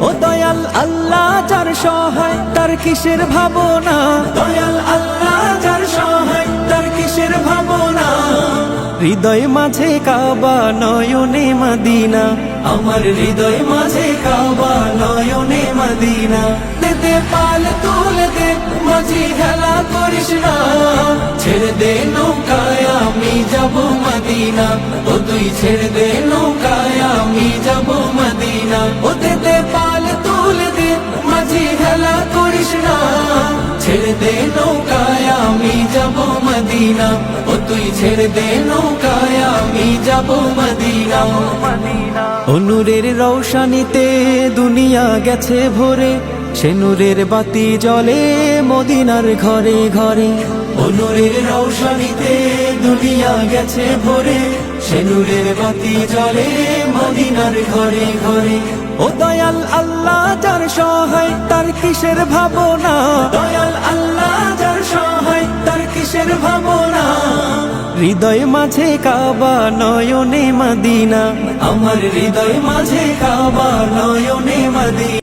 ও দয়াল আল্লাহ যার সহায় তার কিসের ভাবনা, দয়াল আল্লাহ যার সহায় তার কিসের ভাবনা। হৃদয় মাঝে কাবা নয়নে মদিনা, আমার হৃদয় মাঝে কাবা নয়নে মদিনা। দে পাল তুলে দে মাঝি হেলা করিস না, ছেড়ে দে নৌকায় আমি যাব মদিনা। ও তুই ছেড়ে দে নৌকায় আমি যাব মদিনা। ও দে পাল তুলে দে মাঝি হেলা করিস না, ছেড়ে দে নৌকায় আমি যাব মদিনা। ও তুই ছেড়ে দে নৌকায় আমি যাব মদিনা। নূরের রৌশনীতে দুনিয়া গেছে ভরে, সে নূরের বাতি জ্বলে মদিনার ঘরে ঘরে। নূরের রৌশনীতে দুনিয়া গেছে ভরে, সে নূরের বাতি জ্বলে মদিনার ঘরে ঘরে। ও দয়াল আল্লাহ যার সহায় তার কিসের ভাবনা, দয়াল আল্লাহ যার সহায় তার কিসের ভাবনা। হৃদয় মাঝে কাবা নয়নে মদিনা, আমার হৃদয় মাঝে কাবা নয়নে মদিনা।